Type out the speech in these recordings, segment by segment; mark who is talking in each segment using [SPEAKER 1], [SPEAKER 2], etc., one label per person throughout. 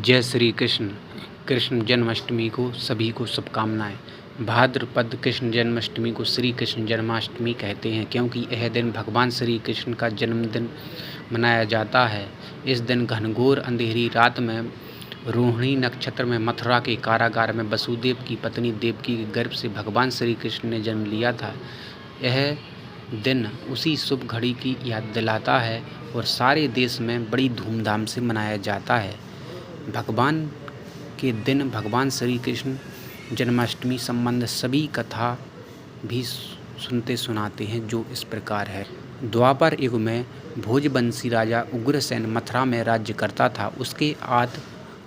[SPEAKER 1] जय श्री कृष्ण। कृष्ण जन्माष्टमी को सभी को शुभकामनाएं। भाद्रपद कृष्ण जन्माष्टमी को श्री कृष्ण जन्माष्टमी कहते हैं क्योंकि यह दिन भगवान श्री कृष्ण का जन्मदिन मनाया जाता है। इस दिन घनघोर अंधेरी रात में रोहिणी नक्षत्र में मथुरा के कारागार में वसुदेव की पत्नी देवकी के गर्भ से भगवान श्री कृष्ण ने जन्म लिया था। यह दिन उसी शुभ घड़ी की याद दिलाता है और सारे देश में बड़ी धूमधाम से मनाया जाता है। भगवान के दिन भगवान श्री कृष्ण जन्माष्टमी संबंध सभी कथा भी सुनते सुनाते हैं, जो इस प्रकार है। द्वापर युग में भोजवंशी राजा उग्रसेन मथुरा में राज्य करता था। उसके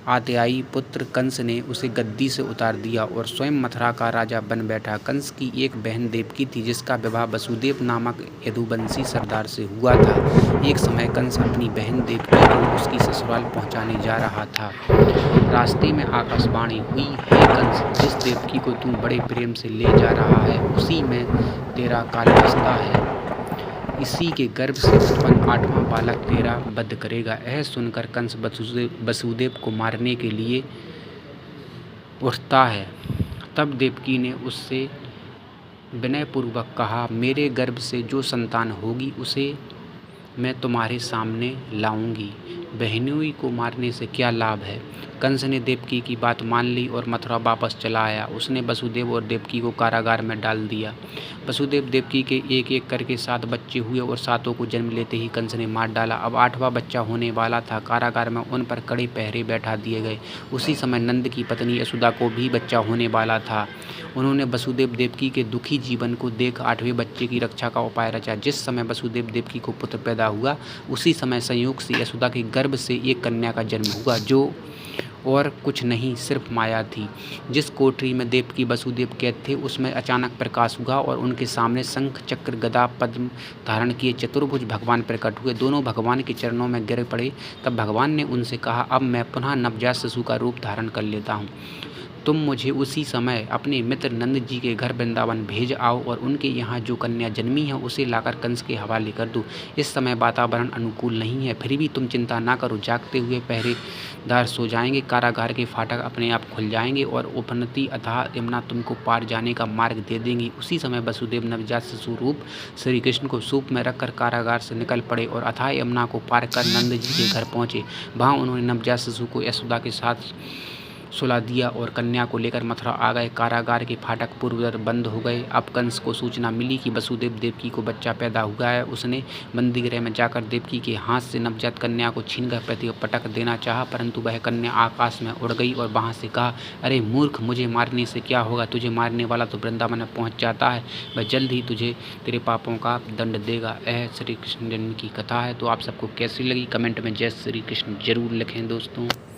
[SPEAKER 1] आत्यायी पुत्र कंस ने उसे गद्दी से उतार दिया और स्वयं मथुरा का राजा बन बैठा। कंस की एक बहन देवकी थी, जिसका विवाह वसुदेव नामक यदुवंशी सरदार से हुआ था। एक समय कंस अपनी बहन देवकी को उसकी ससुराल पहुंचाने जा रहा था। रास्ते में आकाशवाणी हुई, हे कंस, जिस देवकी को तू बड़े प्रेम से ले जा रहा है उसी में तेरा काल बसता है। इसी के गर्भ से उत्पन्न 8वां बालक तेरा वध करेगा। यह सुनकर कंस वसुदेव को मारने के लिए उठता है। तब देवकी ने उससे विनयपूर्वक कहा, मेरे गर्भ से जो संतान होगी उसे मैं तुम्हारे सामने लाऊंगी। बहनोई को मारने से क्या लाभ है। कंस ने देवकी की बात मान ली और मथुरा वापस चला आया। उसने वसुदेव और देवकी को कारागार में डाल दिया। वसुदेव देवकी के एक एक करके 7 बच्चे हुए और 7 को जन्म लेते ही कंस ने मार डाला। अब 8वां बच्चा होने वाला था। कारागार में उन पर कड़े पहरे बैठा दिए गए। उसी समय नंद की पत्नी यशोदा को भी बच्चा होने वाला था। उन्होंने वसुदेव देवकी के दुखी जीवन को देख 8वें बच्चे की रक्षा का उपाय रचा। जिस समय वसुदेव देवकी को पुत्र पैदा हुआ, उसी समय संयोग से यशोदा के गर्भ से एक कन्या का जन्म हुआ, जो और कुछ नहीं सिर्फ माया थी। जिस कोठरी में देवकी वसुदेव कैद थे, उसमें अचानक प्रकाश हुआ और उनके सामने शंख चक्र गदा पद्म धारण किए चतुर्भुज भगवान प्रकट हुए। दोनों भगवान के चरणों में गिर पड़े। तब भगवान ने उनसे कहा, अब मैं पुनः नवजात शिशु का रूप धारण कर लेता हूँ। तुम मुझे उसी समय अपने मित्र नंद जी के घर वृंदावन भेज आओ और उनके यहाँ जो कन्या जन्मी है उसे लाकर कंस के हवाले कर दो। इस समय वातावरण अनुकूल नहीं है, फिर भी तुम चिंता ना करो। जागते हुए पहरेदार सो जाएंगे, कारागार के फाटक अपने आप खुल जाएंगे और उपनति अथाह यमुना तुमको पार जाने का मार्ग दे देंगी। उसी समय वसुदेव नवजात शिशु रूप श्री कृष्ण को सूप में रखकर कारागार से निकल पड़े और अथाह यमुना को पार कर नंद जी के घर पहुँचे। वहाँ उन्होंने नवजात शिशु को यशोदा के साथ सुला दिया और कन्या को लेकर मथुरा आ गए। कारागार के फाटक पूर्ववत बंद हो गए। अब कंस को सूचना मिली कि वसुदेव देवकी को बच्चा पैदा हुआ है। उसने बंदीगृह में जाकर देवकी के हाथ से नवजात कन्या को छीनकर पृथ्वी पर पटक देना चाहा, परंतु वह कन्या आकाश में उड़ गई और वहां से कहा, अरे मूर्ख, मुझे मारने से क्या होगा। तुझे मारने वाला तो वृंदावन में पहुँच जाता है। वह जल्द ही तुझे तेरे पापों का दंड देगा। यह श्री कृष्ण जन्म की कथा है। तो आप सबको कैसी लगी कमेंट में जय श्री कृष्ण जरूर लिखें दोस्तों।